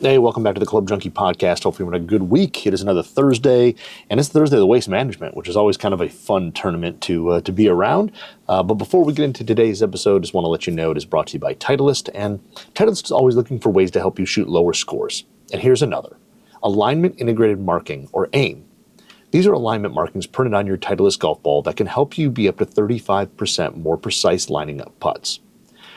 Hey, welcome back to the Club Junkie Podcast. Hopefully you're having a good week. It is another Thursday, and it's Thursday of the Waste Management, which is always kind of a fun tournament to be around. But before we get into today's episode, I just want to let you know it is brought to you by Titleist, and Titleist is always looking for ways to help you shoot lower scores. And here's another. Alignment Integrated Marking, or AIM. These are alignment markings printed on your Titleist golf ball that can help you be up to 35% more precise lining up putts.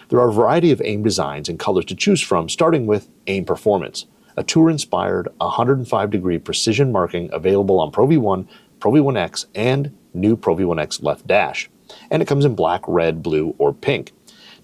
There are a variety of AIM designs and colors to choose from, starting with AIM Performance, a tour-inspired 105-degree precision marking available on Pro V1, Pro V1X, and new Pro V1X Left Dash. And it comes in black, red, blue, or pink.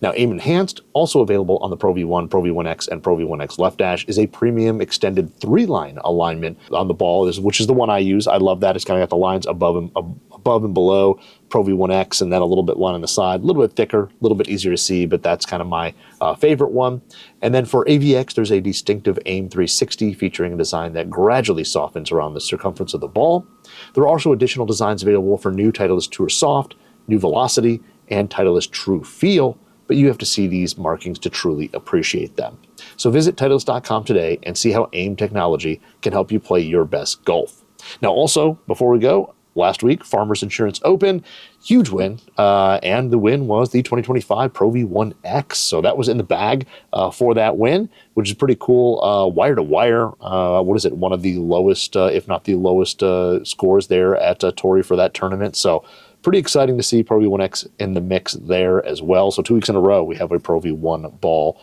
Now, AIM Enhanced, also available on the Pro V1, Pro V1X, and Pro V1X Left Dash, is a premium extended 3-line alignment on the ball, which is the one I use. I love that. It's kind of got the lines above and below Pro V1X, and then a little bit one on the side, a little bit thicker, a little bit easier to see, but that's kind of my favorite one. And then for AVX, there's a distinctive AIM 360 featuring a design that gradually softens around the circumference of the ball. There are also additional designs available for new Titleist Tour Soft, New Velocity, and Titleist True Feel, but you have to see these markings to truly appreciate them. So visit Titleist.com today and see how AIM technology can help you play your best golf. Now also, before we go, last week, Farmers Insurance Open, huge win, and the win was the 2025 Pro V1X. So that was in the bag for that win, which is pretty cool. Wire to wire, one of the lowest, if not the lowest scores there at Torrey for that tournament. So pretty exciting to see Pro V1X in the mix there as well. So 2 weeks in a row, we have a Pro V1 ball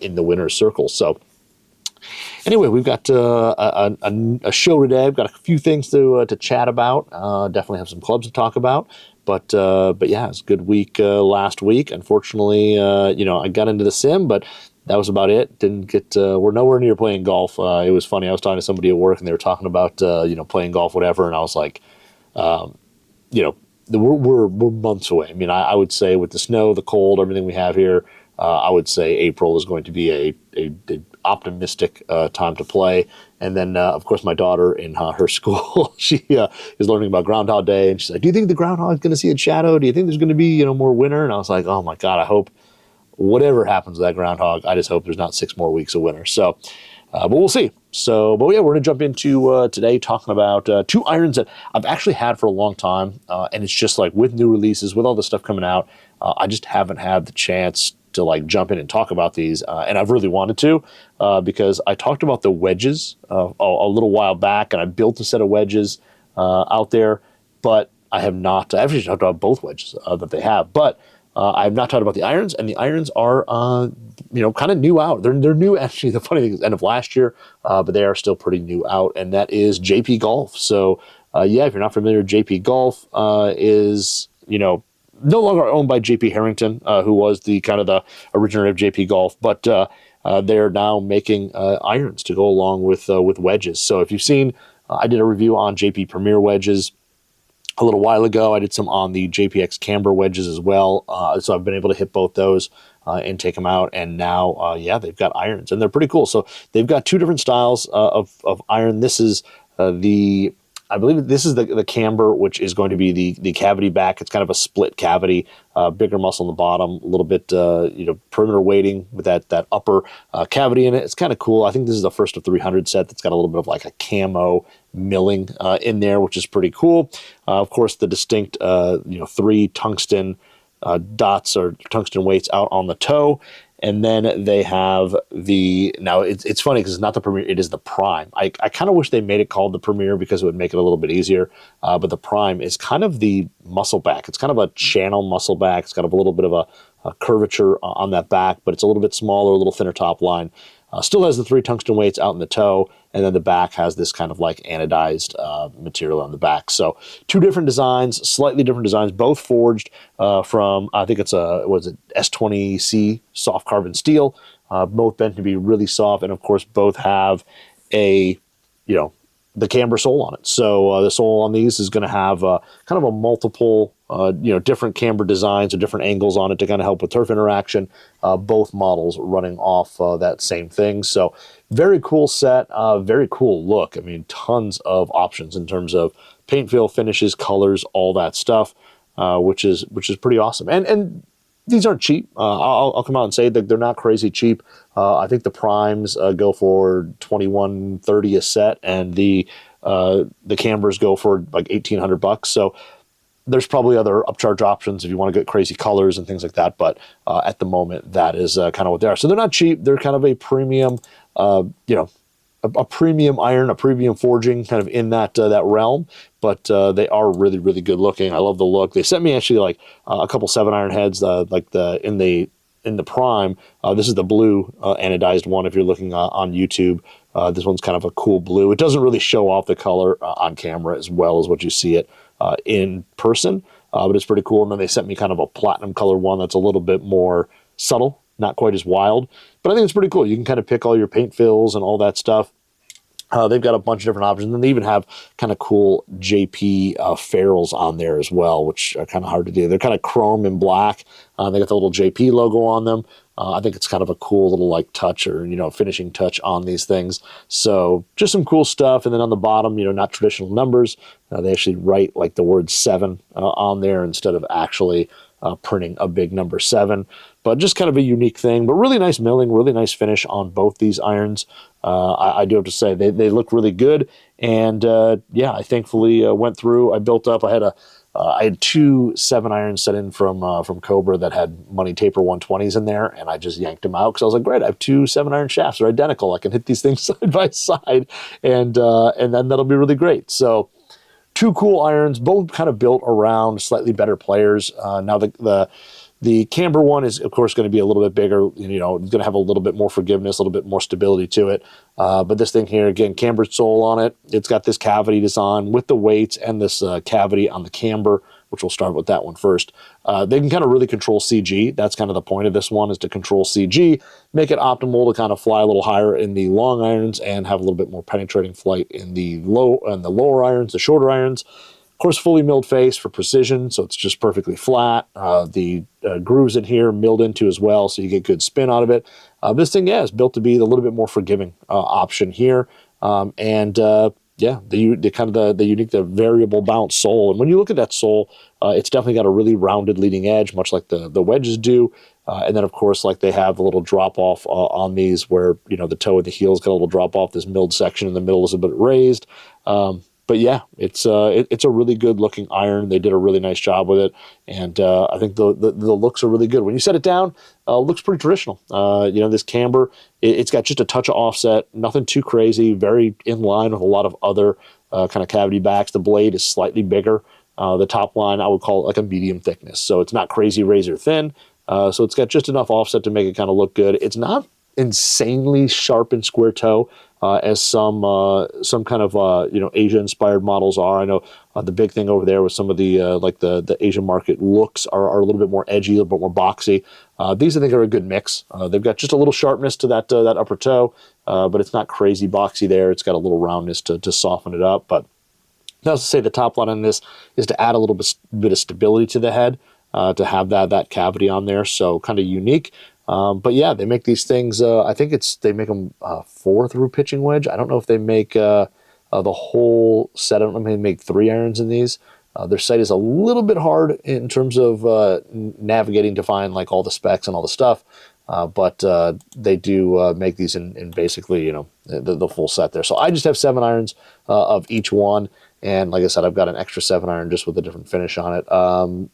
in the winner's circle. So anyway, we've got a show today. I've got a few things to chat about. Definitely have some clubs to talk about. But yeah, it's a good week last week. Unfortunately, I got into the sim, but that was about it. Didn't get. We're nowhere near playing golf. It was funny. I was talking to somebody at work, and they were talking about playing golf, whatever. And I was like, we're months away. I mean, I would say with the snow, the cold, everything we have here, I would say April is going to be a optimistic time to play. And then, of course, my daughter in her school, she is learning about Groundhog Day, and she's like, "Do you think the groundhog is going to see its shadow? Do you think there's going to be more winter?" And I was like, "Oh my God, I hope whatever happens to that groundhog, I just hope there's not 6 more weeks of winter." So, but we'll see. So, but yeah, we're going to jump into today talking about 2 irons that I've actually had for a long time. And it's just like with new releases, with all this stuff coming out, I just haven't had the chance to jump in and talk about these. And I've really wanted to because I talked about the wedges a little while back, and I built a set of wedges out there, but I have not. I've actually talked about both wedges that they have, but I have not talked about the irons, and the irons are, kind of new out. They're new, actually. The funny thing is end of last year, but they are still pretty new out, and that is JP Golf. So, if you're not familiar, JP Golf is, no longer owned by JP Harrington, who was the kind of the originator of JP Golf, but they're now making irons to go along with wedges. So if you've seen, I did a review on JP Premier wedges a little while ago. I did some on the JPX Camber wedges as well. So I've been able to hit both those and take them out. And now, they've got irons, and they're pretty cool. So they've got 2 different styles of iron. This is I believe this is the camber, which is going to be the cavity back. It's kind of a split cavity, bigger muscle in the bottom, a little bit, perimeter weighting with that upper cavity in it. It's kind of cool. I think this is the first of 300 set that's got a little bit of like a camo milling in there, which is pretty cool. Of course, the distinct, 3 tungsten dots or tungsten weights out on the toe. And then they have now it's funny because it's not the Premier, it is the Prime. I kind of wish they made it called the Premier because it would make it a little bit easier. But the Prime is kind of the muscle back. It's kind of a channel muscle back. It's got a little bit of a curvature on that back, but it's a little bit smaller, a little thinner top line. Still has the 3 tungsten weights out in the toe, and then the back has this kind of like anodized material on the back. So 2 different designs, slightly different designs, both forged from, I think it's S20C soft carbon steel, both meant to be really soft, and of course both have the camber sole on it. So the sole on these is going to have kind of a multiple, different camber designs or different angles on it to kind of help with turf interaction. Both models running off that same thing. So very cool set, very cool look. I mean, tons of options in terms of paint, feel, finishes, colors, all that stuff, which is pretty awesome. And these aren't cheap. I'll come out and say that they're not crazy cheap. I think the primes go for $21.30 a set, and the cambers go for like $1,800. So there's probably other upcharge options if you want to get crazy colors and things like that. But at the moment, that is kind of what they are. So they're not cheap. They're kind of a premium, a premium iron, a premium forging, kind of in that that realm. But they are really, really good looking. I love the look. They sent me actually like a couple 7-iron heads, like in the prime. This is the blue anodized one. If you're looking on YouTube, this one's kind of a cool blue. It doesn't really show off the color on camera as well as what you see it in person, but it's pretty cool. And then they sent me kind of a platinum color one that's a little bit more subtle, not quite as wild, but I think it's pretty cool. You can kind of pick all your paint fills and all that stuff. They've got a bunch of different options, and they even have kind of cool JP ferrules on there as well, which are kind of hard to do. They're kind of chrome and black. They got the little JP logo on them. I think it's kind of a cool little like touch or, finishing touch on these things. So just some cool stuff. And then on the bottom, not traditional numbers. They actually write like the word 7 on there instead of actually printing a big number 7. But just kind of a unique thing, but really nice milling, really nice finish on both these irons. I do have to say they look really good. And I thankfully went through. I built up. I had 2 7-irons set in from Cobra that had money taper 120s in there, and I just yanked them out because I was like, great, I have 2 7-iron shafts. They're identical. I can hit these things side by side, and then that'll be really great. So 2 cool irons, both kind of built around slightly better players. Now the camber one is, of course, going to be a little bit bigger. It's going to have a little bit more forgiveness, a little bit more stability to it. But this thing here, again, cambered sole on it. It's got this cavity design with the weights and this cavity on the camber, which we'll start with that one first. They can kind of really control CG. That's kind of the point of this one, is to control CG, make it optimal to kind of fly a little higher in the long irons and have a little bit more penetrating flight in the lower irons, the shorter irons. Of course, fully milled face for precision, so it's just perfectly flat. The grooves in here milled into as well, so you get good spin out of it. This thing, is built to be the little bit more forgiving option here. The unique, the variable bounce sole. And when you look at that sole, it's definitely got a really rounded leading edge, much like the wedges do. And then, of course, like they have a little drop off on these where, the toe and the heel's got a little drop off. This milled section in the middle is a bit raised. But yeah, it's a really good looking iron. They did a really nice job with it, and I think the looks are really good. When you set it down, it looks pretty traditional. This camber, it's got just a touch of offset, nothing too crazy, very in line with a lot of other kind of cavity backs. The blade is slightly bigger. The top line, I would call it like a medium thickness, so it's not crazy razor thin. So it's got just enough offset to make it kind of look good. It's not insanely sharp and square toe as some kind of Asia inspired models are. I know the big thing over there with some of the the Asian market looks are a little bit more edgy, a little bit more boxy. These I think are a good mix. They've got just a little sharpness to that upper toe, but it's not crazy boxy there. It's got a little roundness to soften it up. But now to say the top line on this is to add a little bit of stability to the head, to have that cavity on there. So kind of unique. But yeah, they make these things. I think they make them 4-through pitching wedge. I don't know if they make the whole set. I don't know if they make 3 irons in these. Their site is a little bit hard in terms of navigating to find like all the specs and all the stuff. But they do make these in basically the full set there. So I just have 7 irons of each one. And like I said, I've got an extra 7-iron just with a different finish on it.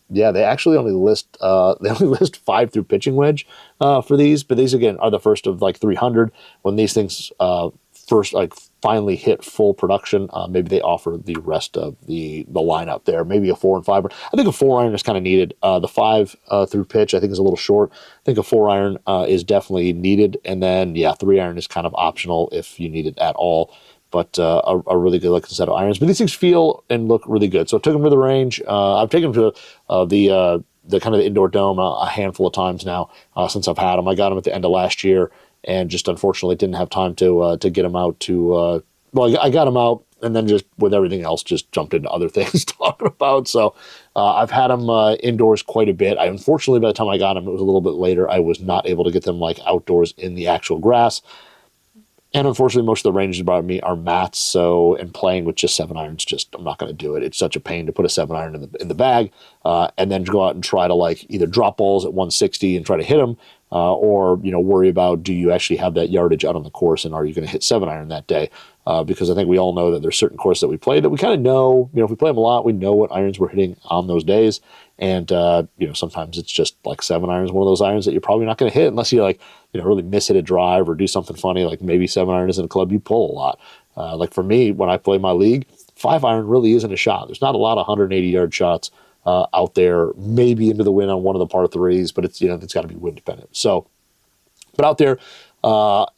They actually only list 5-through pitching wedge for these, but these again are the first of like 300. When these things first finally hit full production, maybe they offer the rest of the lineup there. Maybe a 4 and 5. I think a 4-iron is kind of needed. The 5-through pitch I think is a little short. I think a 4-iron is definitely needed, and then 3-iron is kind of optional if you need it at all. But a really good looking set of irons. But these things feel and look really good. So I took them to the range. I've taken them to the kind of the indoor dome a handful of times now since I've had them. I got them at the end of last year, and just unfortunately didn't have time to get them out to. I got them out, and then just with everything else, just jumped into other things to talk about. So I've had them indoors quite a bit. Unfortunately, by the time I got them, it was a little bit later. I was not able to get them outdoors in the actual grass. And unfortunately, most of the ranges brought me are mats. And playing with just 7-irons, I'm not going to do it. It's such a pain to put a 7-iron in the bag and then go out and try to either drop balls at 160 and try to hit them, or worry about, do you actually have that yardage out on the course, and are you going to hit 7-iron that day? Because I think we all know that there's certain courses that we play that we kind of know, if we play them a lot, we know what irons we're hitting on those days. And, sometimes it's just like 7-iron is one of those irons that you're probably not going to hit unless you really miss hit a drive or do something funny. Like maybe 7-iron isn't a club you pull a lot. Like for me, when I play my league, 5-iron really isn't a shot. There's not a lot of 180-yard shots out there, maybe into the wind on one of the par threes, but it's got to be wind dependent. So, but out there,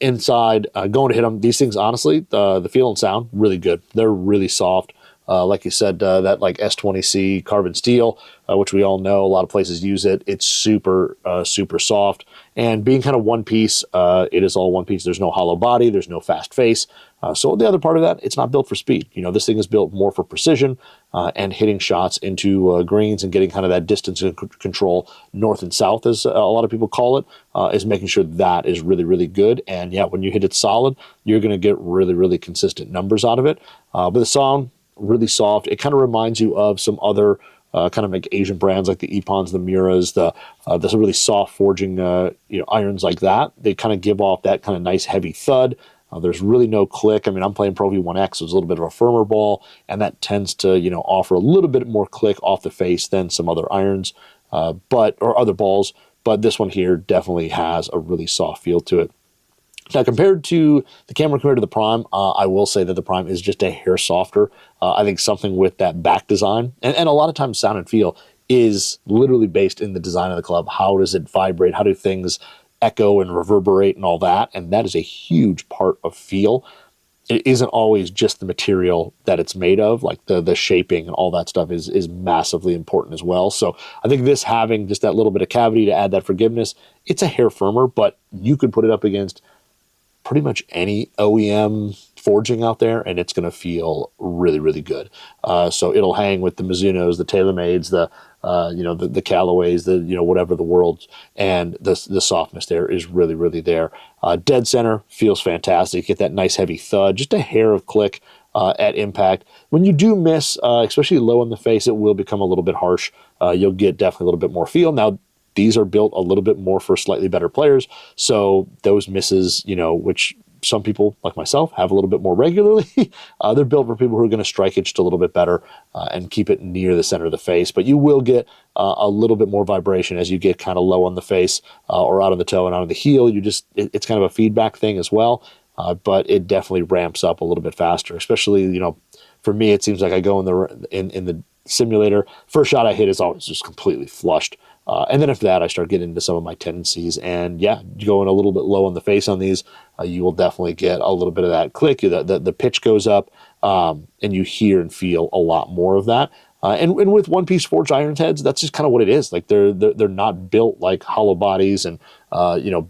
inside, going to hit them, these things, honestly, the feel and sound, really good. They're really soft. Like you said, that like S20C carbon steel, which we all know, a lot of places use it. It's super, super soft. And being kind of one piece, it is all one piece. There's no hollow body. There's no fast face. So the other part of that, it's not built for speed. This thing is built more for precision and hitting shots into greens and getting kind of that distance and control north and south, as a lot of people call it, is making sure that is really, really good. And yeah, when you hit it solid, you're going to get really, really consistent numbers out of it. But the sound, really soft. It kind of reminds you of some other kind of like Asian brands like the Ippons, the Miras, the really soft forging irons like that. They kind of give off that kind of nice heavy thud. There's really no click. I mean, I'm playing Pro V1X, so it's a little bit of a firmer ball, and that tends to offer a little bit more click off the face than some other irons, or other balls. But this one here definitely has a really soft feel to it. Now, compared to the Camber, compared to the Prime, I will say that the Prime is just a hair softer. I think something with that back design, and a lot of times sound and feel is literally based in the design of the club. How does it vibrate? How do things echo and reverberate and all that? And that is a huge part of feel. It isn't always just the material that it's made of, like the shaping and all that stuff is massively important as well. So I think this having just that little bit of cavity to add that forgiveness, it's a hair firmer, but you could put it up against pretty much any OEM forging out there, and it's going to feel really, really good. So it'll hang with the Mizunos, the TaylorMades, the Callaways, whatever the world, and the softness there is really, really there. Dead center feels fantastic. Get that nice heavy thud, just a hair of click at impact. When you do miss, especially low in the face, it will become a little bit harsh. You'll get definitely a little bit more feel. Now, these are built a little bit more for slightly better players. So those misses, which some people like myself have a little bit more regularly, they're built for people who are going to strike it just a little bit better and keep it near the center of the face. But you will get a little bit more vibration as you get kind of low on the face or out on the toe and out on the heel. It's kind of a feedback thing as well. But it definitely ramps up a little bit faster, especially, for me, it seems like I go in the simulator. First shot I hit is always just completely flushed. And then after that, I start getting into some of my tendencies. And yeah, going a little bit low on the face on these, you will definitely get a little bit of that click. The pitch goes up, and you hear and feel a lot more of that. And with one-piece forged iron heads, that's just kind of what it is. Like they're not built like hollow bodies and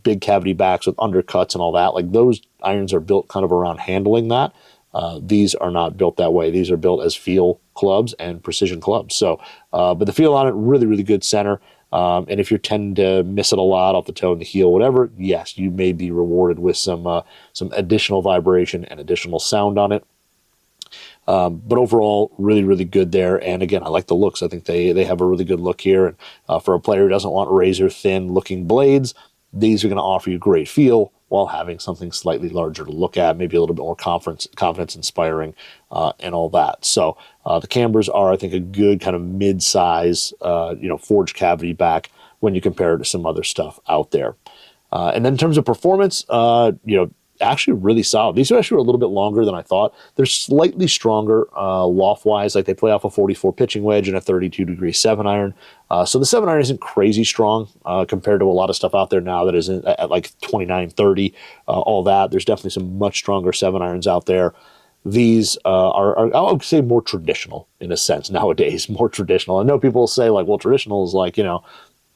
big cavity backs with undercuts and all that. Like those irons are built kind of around handling that. These are not built that way. These are built as feel clubs and precision clubs. So, but the feel on it, really, really good center. And if you're tending to miss it a lot off the toe and the heel, whatever, yes, you may be rewarded with some additional vibration and additional sound on it. But overall, really, really good there. And again, I like the looks. I think they have a really good look here. And for a player who doesn't want razor thin looking blades, these are going to offer you great feel while having something slightly larger to look at, maybe a little bit more confidence inspiring, and all that. So the Cambers are, I think, a good kind of mid-size, forged cavity back when you compare it to some other stuff out there. And then in terms of performance, actually really solid. These are actually a little bit longer than I thought. They're slightly stronger loft-wise. Like they play off a 44 pitching wedge and a 32-degree 7-iron. So the 7-iron isn't crazy strong compared to a lot of stuff out there now that is at like 29, 30, all that. There's definitely some much stronger 7-irons out there. These are, I would say, more traditional in a sense nowadays, more traditional. I know people will say, like, well, traditional is like,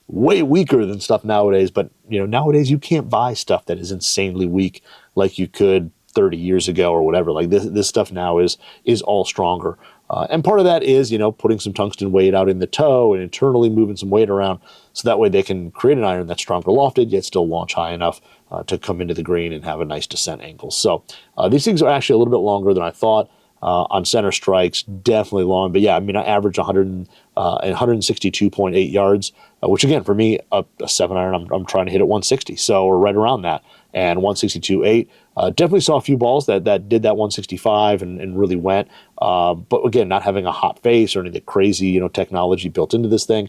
way weaker than stuff nowadays, but nowadays you can't buy stuff that is insanely weak like you could 30 years ago or whatever. Like this stuff now is all stronger. And part of that is, putting some tungsten weight out in the toe and internally moving some weight around so that way they can create an iron that's stronger lofted, yet still launch high enough to come into the green and have a nice descent angle. So these things are actually a little bit longer than I thought. On center strikes, definitely long. But yeah, I mean, I average 162.8 yards, which again, for me, a 7-iron, I'm trying to hit at 160. So we're right around that. And 162.8. Definitely saw a few balls that did that 165 and really went. But again, not having a hot face or any of the crazy, technology built into this thing,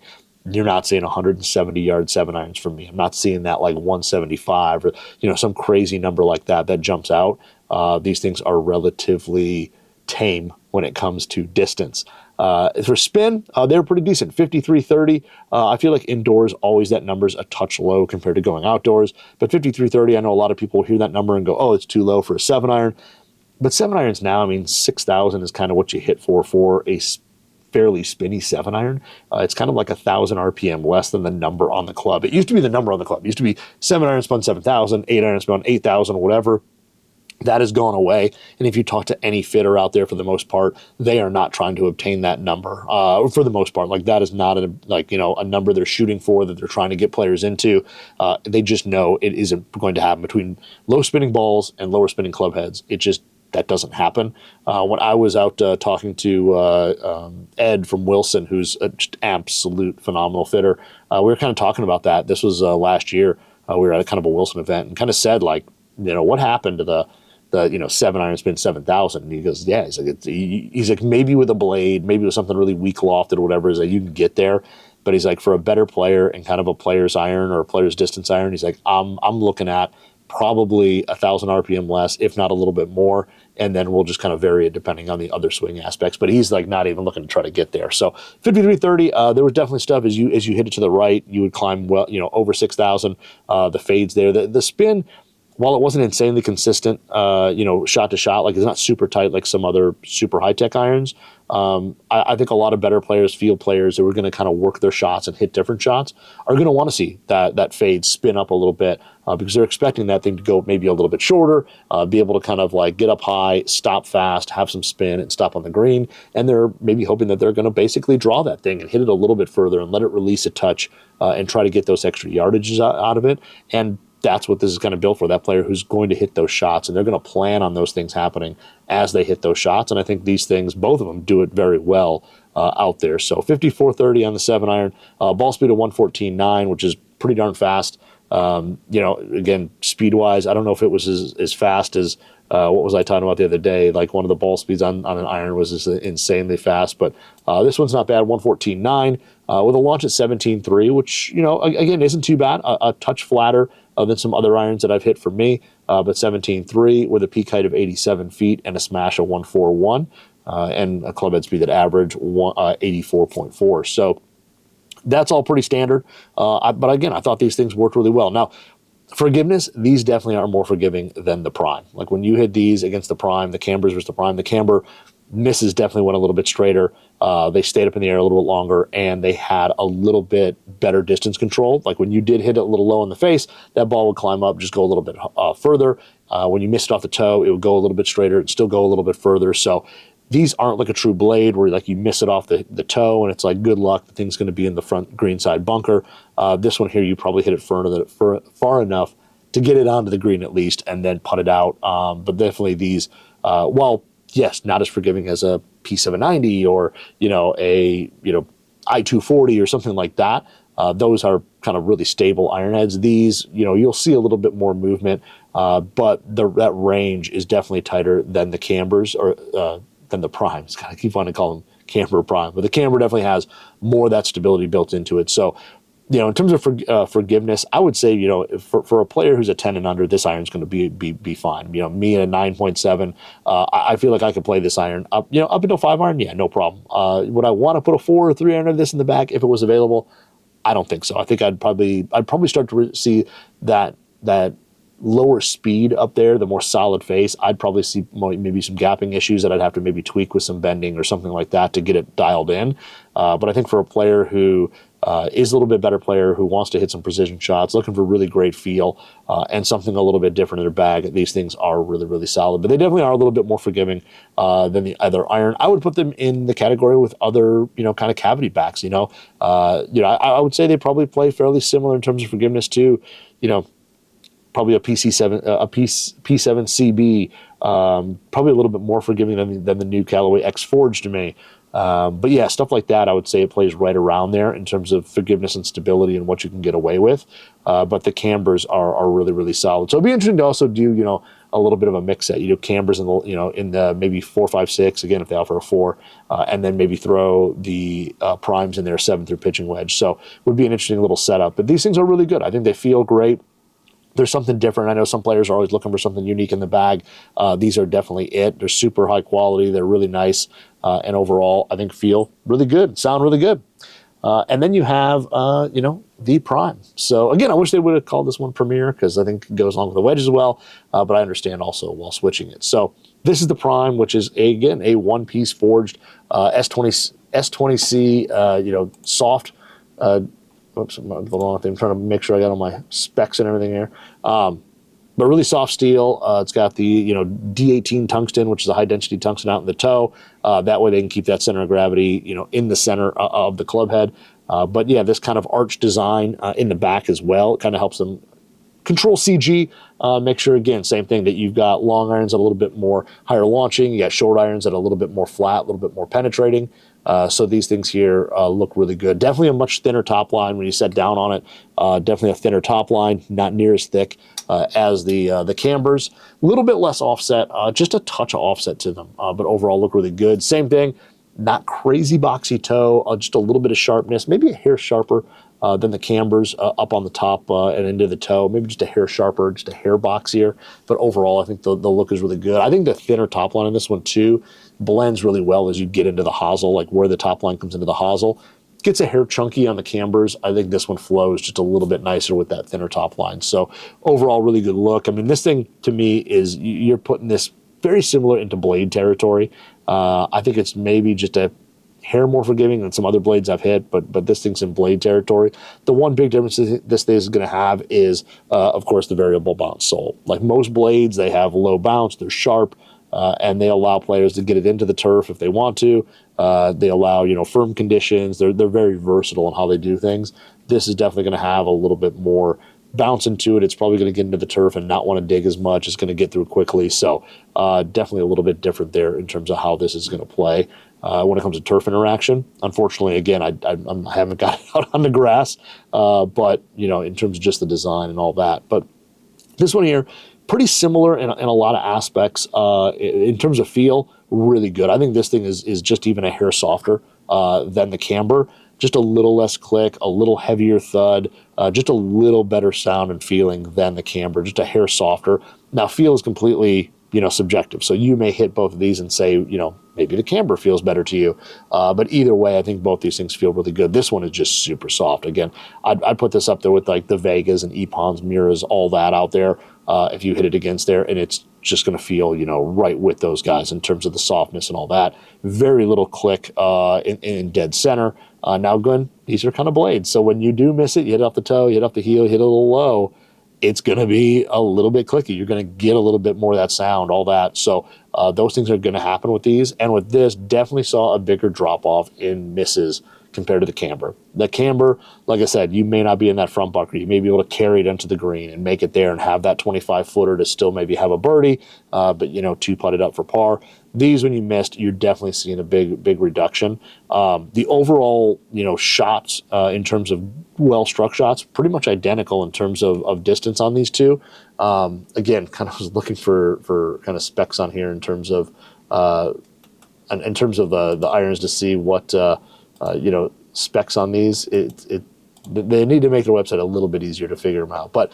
you're not seeing 170-yard 7-irons from me. I'm not seeing that like 175 or, some crazy number like that jumps out. These things are relatively tame when it comes to distance. For spin, they're pretty decent. 53.30. I feel like indoors, always that number's a touch low compared to going outdoors. But 53.30, I know a lot of people hear that number and go, oh, it's too low for a 7-iron. But 7-irons now, I mean, 6,000 is kind of what you hit for a fairly spinny 7-iron. It's kind of like 1,000 RPM less than the number on the club. It used to be the number on the club. It used to be 7-iron spun 7,000, 8-iron spun 8,000, whatever. That has gone away. And if you talk to any fitter out there, for the most part, they are not trying to obtain that number. For the most part, like that is not a number they're shooting for, that they're trying to get players into. They just know it isn't going to happen between low spinning balls and lower spinning club heads. That doesn't happen. When I was out talking to Ed from Wilson, who's an absolute phenomenal fitter, we were kind of talking about that. This was last year. We were at a kind of a Wilson event and kind of said, like, what happened to the 7-iron spin 7,000? And he goes, yeah, he's like, maybe with a blade, maybe with something really weak lofted or whatever, is like you can get there. But he's like, for a better player and kind of a player's iron or a player's distance iron, he's like, I'm looking at probably 1,000 RPM less, if not a little bit more, and then we'll just kind of vary it depending on the other swing aspects. But he's like not even looking to try to get there. So 53.30, there was definitely stuff as you hit it to the right, you would climb well, over 6,000. The fades there, the spin, while it wasn't insanely consistent, shot to shot, like it's not super tight like some other super high-tech irons, I think a lot of better players, field players, who are going to kind of work their shots and hit different shots are going to want to see that fade spin up a little bit because they're expecting that thing to go maybe a little bit shorter, be able to kind of like get up high, stop fast, have some spin, and stop on the green. And they're maybe hoping that they're going to basically draw that thing and hit it a little bit further and let it release a touch and try to get those extra yardages out of it. And that's what this is kind of built for, that player who's going to hit those shots, and they're going to plan on those things happening as they hit those shots. And I think these things, both of them, do it very well out there. So 54.30 on the 7-iron, ball speed of 114.9, which is pretty darn fast. Again, speed-wise, I don't know if it was as fast as what was I talking about the other day? Like one of the ball speeds on an iron was just insanely fast, but this one's not bad, 114.9 with a launch at 17.3, which, again, isn't too bad, a touch flatter than some other irons that I've hit for me, but 17.3 with a peak height of 87 feet and a smash of 141, and a club head speed that average 84.4. So that's all pretty standard. But again, I thought these things worked really well. Now, forgiveness, these definitely are more forgiving than the Prime. Like when you hit these against the Prime, the Cambers versus the Prime, the Camber misses definitely went a little bit straighter. They stayed up in the air a little bit longer, and they had a little bit better distance control. Like when you did hit it a little low in the face, that ball would climb up, just go a little bit further. When you missed it off the toe, it would go a little bit straighter and still go a little bit further. So these aren't like a true blade where like you miss it off the toe and it's like good luck, the thing's going to be in the front green side bunker. This one here, you probably hit it far enough to get it onto the green at least and then putt it out. But definitely these, yes, not as forgiving as a P790 or, a I-240 or something like that. Those are kind of really stable iron heads. These, you'll see a little bit more movement, but that range is definitely tighter than the Cambers or than the Primes. I keep wanting to call them Camber Prime, but the Camber definitely has more of that stability built into it. So, in terms of forgiveness, I would say, for a player who's a 10 and under, this iron's going to be fine. Me at a 9.7, I feel like I could play this iron up, up until 5-iron. Yeah, no problem. Would I want to put a 4 or 3-iron of this in the back if it was available? I don't think so. I think I'd probably start to see that lower speed up there, the more solid face. I'd probably see maybe some gapping issues that I'd have to maybe tweak with some bending or something like that to get it dialed in. But I think for a player who is a little bit better player, who wants to hit some precision shots, looking for really great feel and something a little bit different in their bag, these things are really, really solid. But they definitely are a little bit more forgiving than the other iron. I would put them in the category with other, kind of cavity backs. I would say they probably play fairly similar in terms of forgiveness to, probably a P7CB, probably a little bit more forgiving than the new Callaway X Forged to me. But yeah, stuff like that, I would say it plays right around there in terms of forgiveness and stability and what you can get away with. But the cambers are really, really solid. So it'd be interesting to also do, a little bit of a mix set. You do cambers in the maybe 4, 5, 6, again, if they offer a 4, and then maybe throw the primes in there, 7 through pitching wedge. So would be an interesting little setup. But these things are really good. I think they feel great. There's something different. I know some players are always looking for something unique in the bag. These are definitely it. They're super high quality. They're really nice. And overall, I think feel really good, sound really good. And then you have, the Prime. So again, I wish they would have called this one Premier because I think it goes along with the wedge as well. But I understand also while switching it. So this is the Prime, which is, again, a one-piece forged S20C, soft. Oops, I'm the wrong thing. I'm trying to make sure I got all my specs and everything here. But really soft steel. It's got the D18 tungsten, which is a high density tungsten out in the toe. That way they can keep that center of gravity, in the center of the club head. But yeah, this kind of arch design in the back as well. It kind of helps them control CG. Make sure, again, same thing, that you've got long irons at a little bit more higher launching. You got short irons that are a little bit more flat, a little bit more penetrating. So these things here look really good. Definitely a much thinner top line when you set down on it. Definitely a thinner top line, not near as thick as the cambers. A little bit less offset, just a touch of offset to them, but overall look really good. Same thing, not crazy boxy toe, just a little bit of sharpness, maybe a hair sharper than the cambers up on the top and into the toe, maybe just a hair sharper, just a hair boxier. But overall, I think the look is really good. I think the thinner top line in this one too blends really well as you get into the hosel, like where the top line comes into the hosel. Gets a hair chunky on the cambers. I think this one flows just a little bit nicer with that thinner top line. So overall, really good look. I mean, this thing to me is, you're putting this very similar into blade territory. I think it's maybe just a hair more forgiving than some other blades I've hit, but this thing's in blade territory. The one big difference this thing is going to have is, of course, the variable bounce sole. Like most blades, they have low bounce, they're sharp, and they allow players to get it into the turf if they want to. They allow, firm conditions. They're very versatile in how they do things. This is definitely going to have a little bit more bounce into it. It's probably going to get into the turf and not want to dig as much. It's going to get through quickly. So definitely a little bit different there in terms of how this is going to play when it comes to turf interaction. Unfortunately, again, I haven't got it out on the grass, but, in terms of just the design and all that. But this one here, pretty similar in a lot of aspects. In terms of feel, really good. I think this thing is just even a hair softer than the camber. Just a little less click, a little heavier thud, just a little better sound and feeling than the camber, just a hair softer. Now, feel is completely, subjective. So you may hit both of these and say, maybe the camber feels better to you. But either way, I think both these things feel really good. This one is just super soft. Again, I'd put this up there with like the Vegas and Epons, Miras, all that out there. If you hit it against there, and it's just going to feel, right with those guys in terms of the softness and all that. Very little click in dead center. Now, again, these are kind of blades. So when you do miss it, you hit it off the toe, you hit it off the heel, you hit it a little low, it's going to be a little bit clicky. You're going to get a little bit more of that sound, all that. So those things are going to happen with these. And with this, definitely saw a bigger drop-off in misses compared to the camber. The camber, like I said, you may not be in that front bunker. You may be able to carry it into the green and make it there and have that 25-footer to still maybe have a birdie, but, two putted up for par. These, when you missed, you're definitely seeing a big reduction. The overall, shots in terms of well-struck shots, pretty much identical in terms of distance on these two. Again, kind of was looking for kind of specs on here in terms of the irons to see what specs on these. They need to make their website a little bit easier to figure them out. But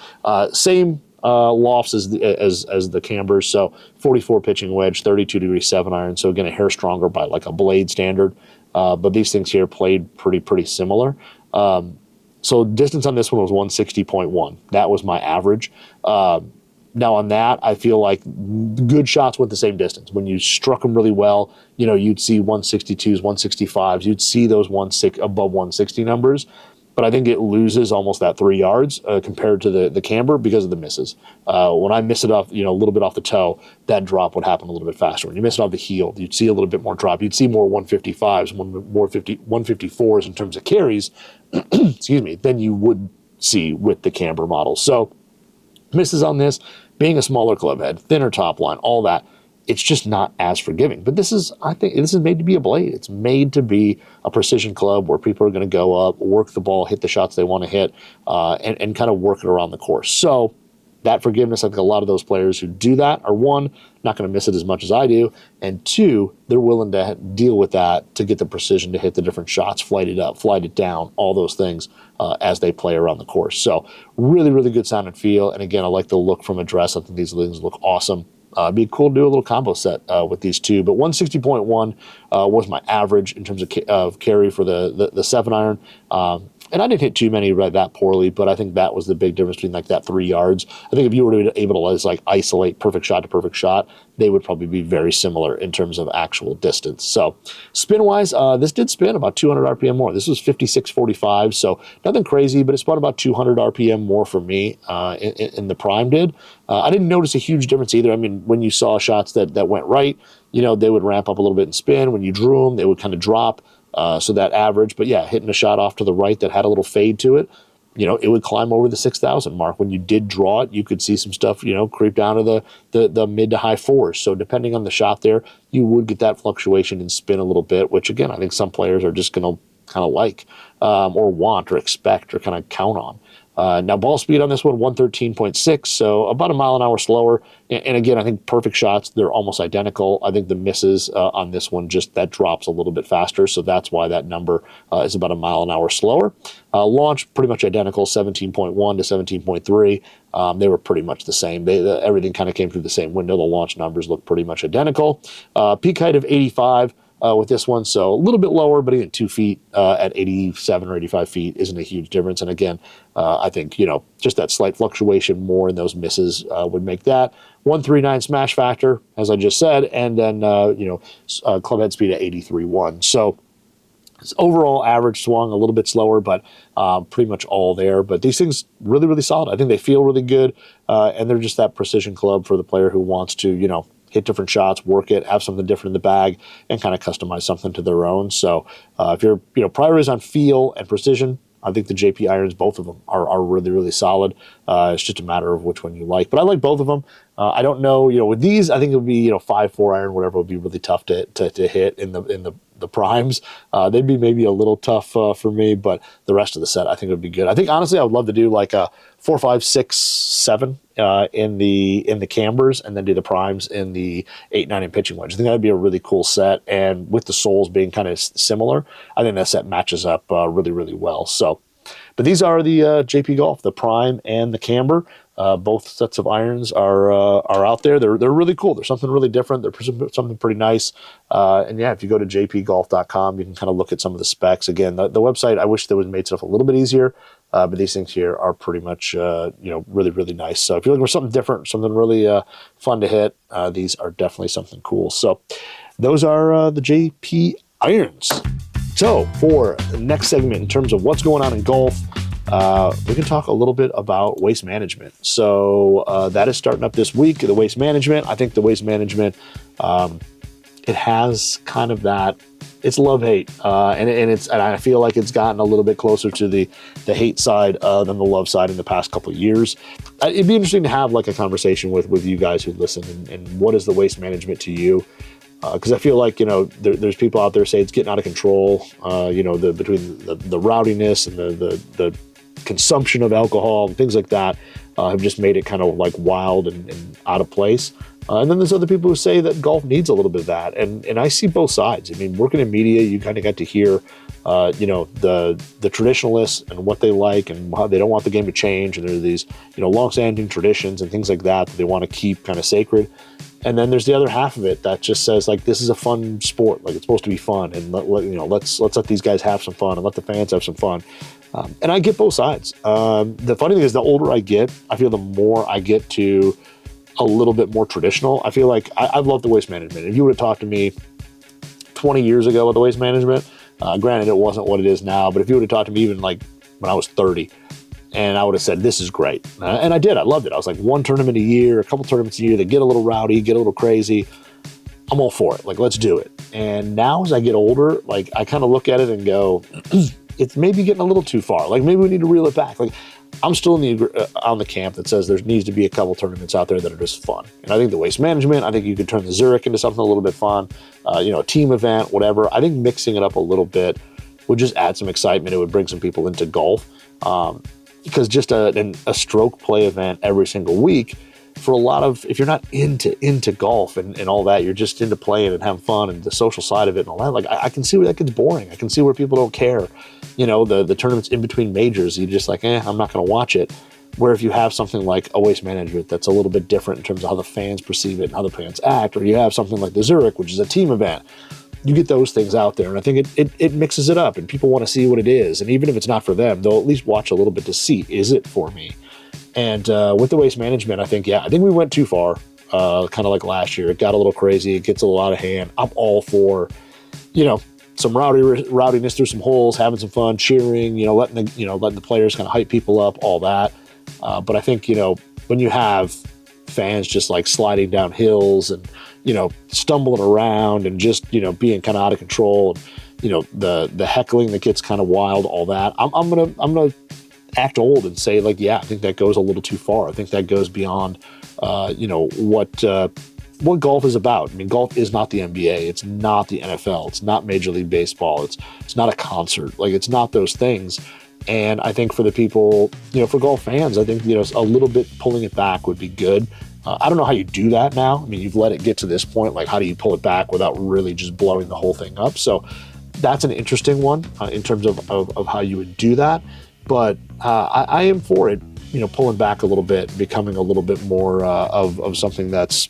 same lofts as the cambers. So 44 pitching wedge, 32-degree 7-iron. So again, a hair stronger by like a blade standard. But these things here played pretty similar. So distance on this one was 160.1. That was my average. Now on that, I feel like good shots went the same distance. When you struck them really well, you'd see 162s, 165s. You'd see those above 160 numbers. But I think it loses almost that 3 yards compared to the camber because of the misses. When I miss it off, a little bit off the toe, that drop would happen a little bit faster. When you miss it off the heel, you'd see a little bit more drop. You'd see more 155s, more 154s in terms of carries, excuse me, than you would see with the camber model. So Misses on this, being a smaller club head, thinner top line, all that, it's just not as forgiving. But I think this is made to be a blade. It's made to be a precision club where people are going to go up, work the ball, hit the shots they want to hit, and kind of work it around the course. So that forgiveness, I think a lot of those players who do that are, one, not going to miss it as much as I do, and two, they're willing to deal with that to get the precision to hit the different shots, flight it up, flight it down, all those things as they play around the course. So really, really good sound and feel. And again, I like the look from a dress. I think these things look awesome. It'd be cool to do a little combo set with these two. But 160.1 was my average in terms of carry for the 7-iron. And I didn't hit too many that poorly, but I think that was the big difference between like that 3 yards. I think if you were to be able to just like isolate perfect shot to perfect shot, they would probably be very similar in terms of actual distance. So spin-wise, this did spin about 200 RPM more. This was 56.45, so nothing crazy, but it spun about 200 RPM more for me in the Prime did. I didn't notice a huge difference either. I mean, when you saw shots that went right, they would ramp up a little bit in spin. When you drew them, they would kind of drop. So that average, but yeah, hitting a shot off to the right that had a little fade to it, it would climb over the 6,000 mark. When you did draw it, you could see some stuff, creep down to the mid to high 4s. So depending on the shot there, you would get that fluctuation in spin a little bit, which again, I think some players are just going to kind of like or want or expect or kind of count on. Now, ball speed on this one, 113.6, so about a mile an hour slower. And again, I think perfect shots, they're almost identical. I think the misses on this one, just that drops a little bit faster, so that's why that number is about a mile an hour slower. Launch, pretty much identical, 17.1 to 17.3. They were pretty much the same. Everything kind of came through the same window. The launch numbers look pretty much identical. Peak height of 85. With this one, so a little bit lower, but again, 2 feet at 87 or 85 feet isn't a huge difference. And again, I think, just that slight fluctuation more in those misses would make that. 139 smash factor, as I just said, and then, club head speed at 83.1. So it's overall average swung a little bit slower, but pretty much all there. But these things really, really solid. I think they feel really good, and they're just that precision club for the player who wants to, hit different shots, work it, have something different in the bag, and kind of customize something to their own. So if you're, priorities on feel and precision, I think the JP irons, both of them, are really, really solid. It's just a matter of which one you like. But I like both of them. I don't know, with these, I think it would be, 5-4 iron, whatever, would be really tough to hit in the primes. They'd be maybe a little tough for me, but the rest of the set, I think it would be good. I think, honestly, I would love to do like a 4, 5, 6, 7 in the cambers, and then do the primes in the 8, 9 and pitching wedge. I think that would be a really cool set, and with the soles being kind of similar, I think that set matches up really, really well. So, but these are the JP Golf, the Prime and the Camber. Both sets of irons are out there. They're really cool. They're something really different. They're something pretty nice. And yeah, if you go to jpgolf.com, you can kind of look at some of the specs. Again, the website, I wish they would have made stuff a little bit easier. But these things here are pretty much, really, really nice. So if you're looking for something different, something really fun to hit, these are definitely something cool. So those are the JP irons. So for the next segment, in terms of what's going on in golf, we can talk a little bit about waste management. So that is starting up this week, the waste management. I think the waste management, it has kind of that, it's love-hate, and I feel like it's gotten a little bit closer to the hate side than the love side in the past couple of years. It'd be interesting to have like a conversation with you guys who listen, and what is the waste management to you? Because I feel like, there's people out there say it's getting out of control, between the rowdiness and the consumption of alcohol and things like that have just made it kind of like wild and out of place. And then there's other people who say that golf needs a little bit of that. And I see both sides. I mean, working in media, you kind of got to hear, the traditionalists and what they like and how they don't want the game to change. And there are these, long-standing traditions and things like that they want to keep kind of sacred. And then there's the other half of it that just says, like, this is a fun sport. Like, it's supposed to be fun. And let's let these guys have some fun and let the fans have some fun. And I get both sides. The funny thing is, the older I get, I feel the more I get to a little bit more traditional. I feel like I've loved the waste management. If you would have talked to me 20 years ago with the waste management, granted, it wasn't what it is now, but if you would have talked to me even like when I was 30, and I would have said, this is great. And I did. I loved it. I was like, one tournament a year, a couple tournaments a year. They get a little rowdy, get a little crazy. I'm all for it. Like, let's do it. And now as I get older, like, I kind of look at it and go, it's maybe getting a little too far. Like, maybe we need to reel it back. Like, I'm still on the camp that says there needs to be a couple tournaments out there that are just fun. And I think the waste management, I think you could turn the Zurich into something a little bit fun, a team event, whatever. I think mixing it up a little bit would just add some excitement. It would bring some people into golf, because just a stroke play event every single week, for a lot of, if you're not into golf and all that, you're just into playing and having fun and the social side of it and all that, like I can see where that gets boring. I can see where people don't care. The tournaments in between majors, you're just like, I'm not going to watch it. Where if you have something like a waste management that's a little bit different in terms of how the fans perceive it and how the fans act, or you have something like the Zurich, which is a team event, you get those things out there. And I think it mixes it up and people want to see what it is. And even if it's not for them, they'll at least watch a little bit to see, is it for me? And with the waste management, I think we went too far, kind of like last year. It got a little crazy. It gets a little out of hand. I'm all for, some rowdiness through some holes, having some fun, cheering, letting the players kind of hype people up, all that. But I think, when you have fans just like sliding down hills and, stumbling around and just, being kind of out of control, and, the heckling that gets kind of wild, all that, I'm gonna act old and say, like, I think that goes a little too far. I think that goes beyond, what golf is about. I mean, golf is not the NBA. It's not the NFL. It's not Major League Baseball. It's not a concert. Like, it's not those things. And I think for the people, for golf fans, I think, a little bit pulling it back would be good. I don't know how you do that now. I mean, you've let it get to this point. Like, how do you pull it back without really just blowing the whole thing up? So that's an interesting one in terms of how you would do that. But I am for it, pulling back a little bit, becoming a little bit more of something that's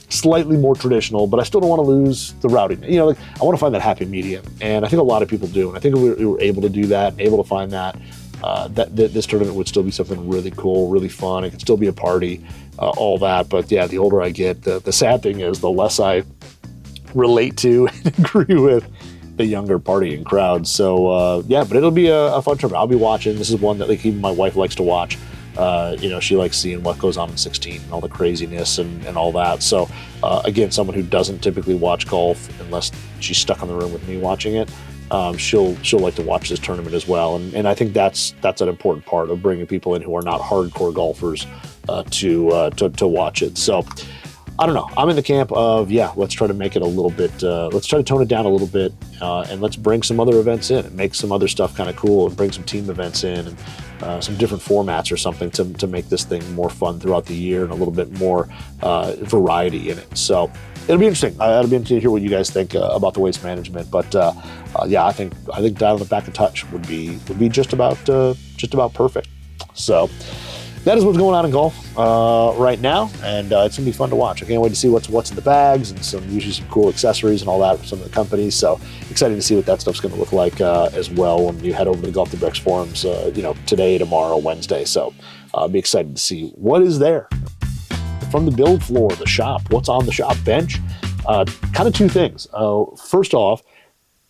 slightly more traditional, but I still don't want to lose the rowdiness. I want to find that happy medium, and I think a lot of people do. And I think if we were able to do that and able to find that, that this tournament would still be something really cool, really fun. It could still be a party, all that. But the older I get, the sad thing is the less I relate to and agree with the younger partying crowd. So but it'll be a fun tournament. I'll be watching. This is one that even my wife likes to watch. She likes seeing what goes on in 16 and all the craziness and all that. So again, someone who doesn't typically watch golf unless she's stuck in the room with me watching it, she'll like to watch this tournament as well. And I think that's an important part of bringing people in who are not hardcore golfers to watch it. So I don't know. I'm in the camp of, let's try to make it a little bit, let's try to tone it down a little bit, and let's bring some other events in and make some other stuff kind of cool and bring some team events in and some different formats or something to make this thing more fun throughout the year and a little bit more variety in it. So it'll be interesting. It'll be interesting to hear what you guys think about the waste management. But I think dialing it back a touch would be just about perfect. So that is what's going on in golf right now, and it's gonna be fun to watch. I can't wait to see what's in the bags and usually some cool accessories and all that from some of the companies. So excited to see what that stuff's gonna look like as well when you head over to the Golf to Brex forums, today, tomorrow, Wednesday. So I'll be excited to see what is there from the build floor, the shop. What's on the shop bench? Kind of two things. First off,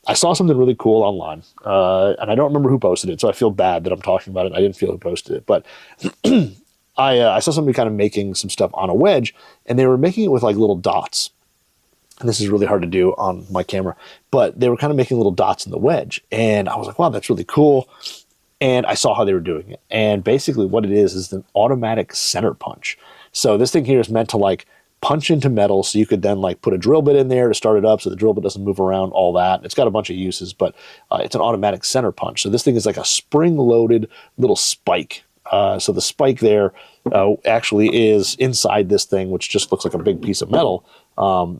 I saw something really cool online, and I don't remember who posted it, so I feel bad that I'm talking about it. I didn't feel who posted it, but I saw somebody kind of making some stuff on a wedge, and they were making it with like little dots. And this is really hard to do on my camera, but they were kind of making little dots in the wedge, and I was like, wow, that's really cool. And I saw how they were doing it, and basically what it is an automatic center punch. So this thing here is meant to like punch into metal, so you could then like put a drill bit in there to start it up so the drill bit doesn't move around, all that. It's got a bunch of uses, but it's an automatic center punch. So this thing is like a spring-loaded little spike. So the spike there actually is inside this thing, which just looks like a big piece of metal.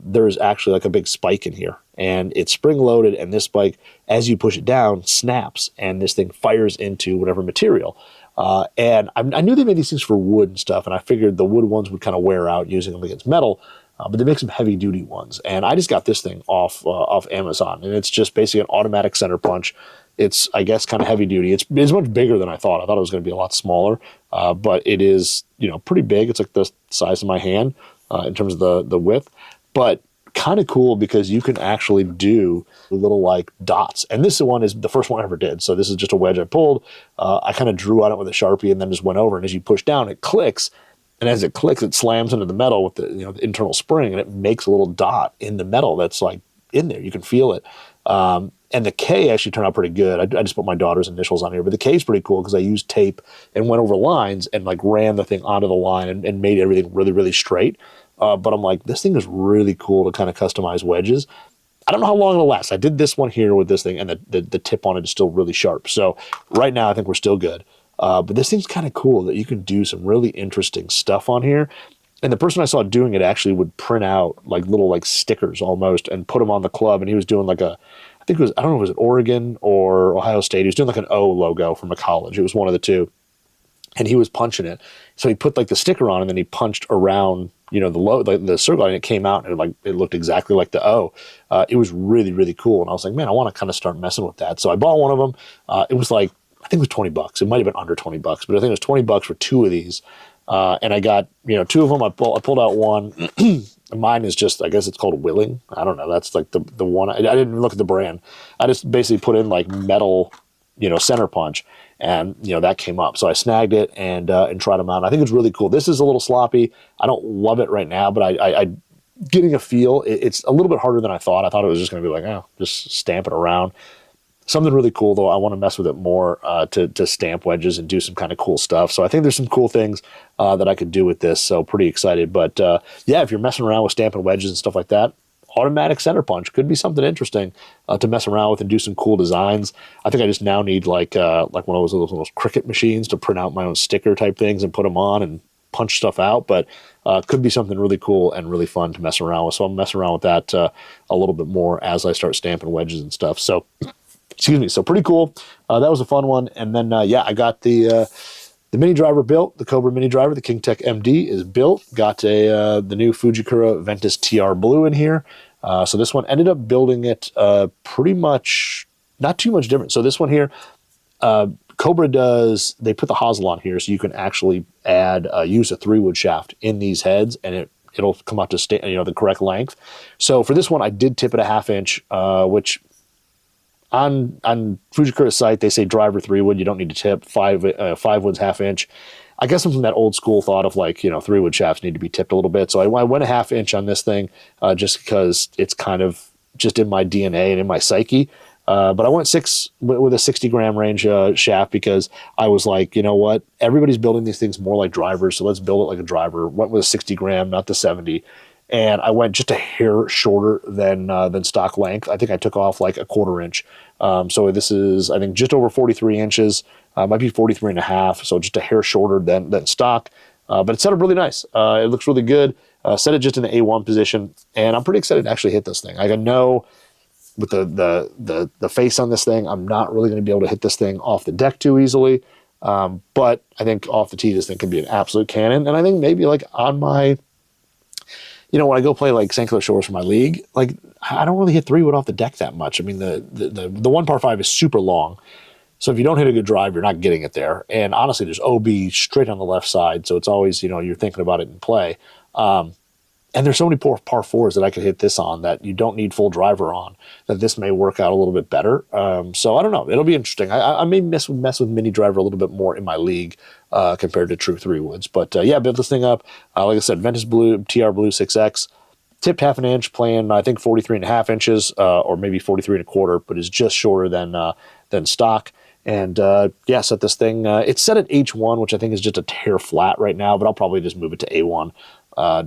There's actually like a big spike in here, and it's spring-loaded, and this spike, as you push it down, snaps, and this thing fires into whatever material. And I knew they made these things for wood and stuff, and I figured the wood ones would kind of wear out using them against metal, but they make some heavy duty ones. And I just got this thing off Amazon, and it's just basically an automatic center punch. It's, I guess, kind of heavy duty. It's much bigger than I thought. I thought it was going to be a lot smaller, but it is, pretty big. It's like the size of my hand in terms of the width, but kind of cool because you can actually do little like dots. And this one is the first one I ever did. So this is just a wedge I pulled. I kind of drew on it with a Sharpie and then just went over. And as you push down, it clicks. And as it clicks, it slams into the metal with the internal spring, and it makes a little dot in the metal that's like in there. You can feel it. And the K actually turned out pretty good. I just put my daughter's initials on here, but the K is pretty cool because I used tape and went over lines and like ran the thing onto the line and made everything really, really straight. But I'm like, this thing is really cool to kind of customize wedges. I don't know how long it'll last. I did this one here with this thing, and the tip on it is still really sharp. So right now, I think we're still good. But this thing's kind of cool that you can do some really interesting stuff on here. And the person I saw doing it actually would print out like little like stickers almost and put them on the club. And he was doing like I think it was, I don't know if it was Oregon or Ohio State. He was doing like an O logo from a college. It was one of the two. And he was punching it. So he put like the sticker on and then he punched around, the circle, and it came out and it looked exactly like the O. It was really, really cool. And I was like, man, I want to kind of start messing with that. So I bought one of them. It was like, I think it was $20. It might have been under $20, but I think it was $20 for two of these. And I got, two of them. I pulled out one. Mine is just, I guess it's called Willing. I don't know. That's like the one. I didn't even look at the brand. I just basically put in like metal, center punch, and that came up. So I snagged it and tried them out. And I think it's really cool. This is a little sloppy. I don't love it right now, but I getting a feel. It's a little bit harder than I thought. I thought it was just going to be like, just stamp it around. Something really cool, though. I want to mess with it more to stamp wedges and do some kind of cool stuff. So I think there's some cool things that I could do with this. So pretty excited. But if you're messing around with stamping wedges and stuff like that, automatic center punch could be something interesting to mess around with and do some cool designs. I think I just now need like one of those Cricut machines to print out my own sticker type things and put them on and punch stuff out. But could be something really cool and really fun to mess around with. So I'm messing around with that a little bit more as I start stamping wedges and stuff. So excuse me. So pretty cool. That was a fun one. And then, I got the mini driver built. The Cobra mini driver, the King Tech MD is built. Got the new Fujikura Ventus TR Blue in here. So this one ended up building it pretty much, not too much different. So this one here, Cobra they put the hosel on here so you can actually use a 3-wood shaft in these heads, and it'll come out to the correct length. So for this one, I did tip it a 1/2 inch, which on Fujikura's site, they say driver 3-wood, you don't need to tip. 5 wood's 1/2 inch. I guess I'm from that old school thought of 3-wood shafts need to be tipped a little bit. So I went a 1/2 inch on this thing just because it's kind of just in my DNA and in my psyche. But I went 6 with a 60-gram range shaft because I was like, you know what? Everybody's building these things more like drivers, so let's build it like a driver. Went with a 60-gram, not the 70. And I went just a hair shorter than stock length. I think I took off like a 1/4 inch. So this is, I think, just over 43 inches. Might be 43 and a half. So just a hair shorter than stock. But it set up really nice. It looks really good. Set it just in the A1 position. And I'm pretty excited to actually hit this thing. I know with the face on this thing, I'm not really going to be able to hit this thing off the deck too easily. But I think off the tee, this thing can be an absolute cannon. And I think maybe like on my, when I go play like St. Clair Shores for my league, like I don't really hit 3-wood off the deck that much. I mean, the 1 par 5 is super long. So if you don't hit a good drive, you're not getting it there. And honestly, there's OB straight on the left side. So it's always, you're thinking about it in play. And there's so many par 4s that I could hit this on that you don't need full driver on, that this may work out a little bit better. So I don't know. It'll be interesting. I may mess with mini driver a little bit more in my league compared to true 3-woods. But built this thing up. Like I said, Ventus Blue, TR Blue 6X, tipped 1/2 inch, playing I think 43 and a half inches or maybe 43 and a quarter, but is just shorter than stock. And set this thing. It's set at H1, which I think is just a hair flat right now, but I'll probably just move it to A1.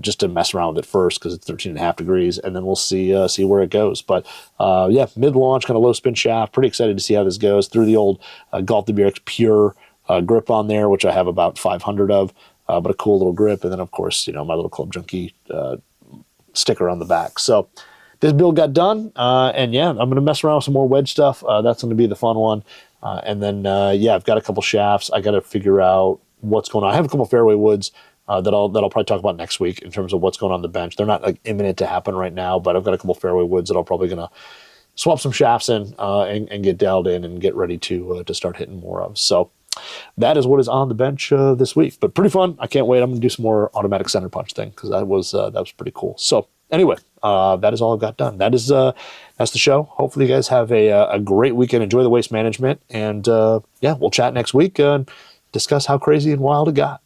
Just to mess around with it first because it's 13.5 degrees, and then we'll see where it goes. But mid-launch, kind of low spin shaft. Pretty excited to see how this goes. Through the old Golf WRX Pure grip on there, which I have about 500 of, but a cool little grip. And then, of course, my little Club Junkie sticker on the back. So this build got done, and I'm going to mess around with some more wedge stuff. That's going to be the fun one. And then, I've got a couple shafts. I got to figure out what's going on. I have a couple fairway woods that I'll probably talk about next week in terms of what's going on the bench. They're not like imminent to happen right now, but I've got a couple fairway woods that I'll probably going to swap some shafts in and get dialed in and get ready to start hitting more of. So that is what is on the bench this week. But pretty fun. I can't wait. I'm going to do some more automatic center punch thing because that was pretty cool. So anyway, that is all I've got done. That's the show. Hopefully you guys have a great weekend. Enjoy the waste management, and we'll chat next week and discuss how crazy and wild it got.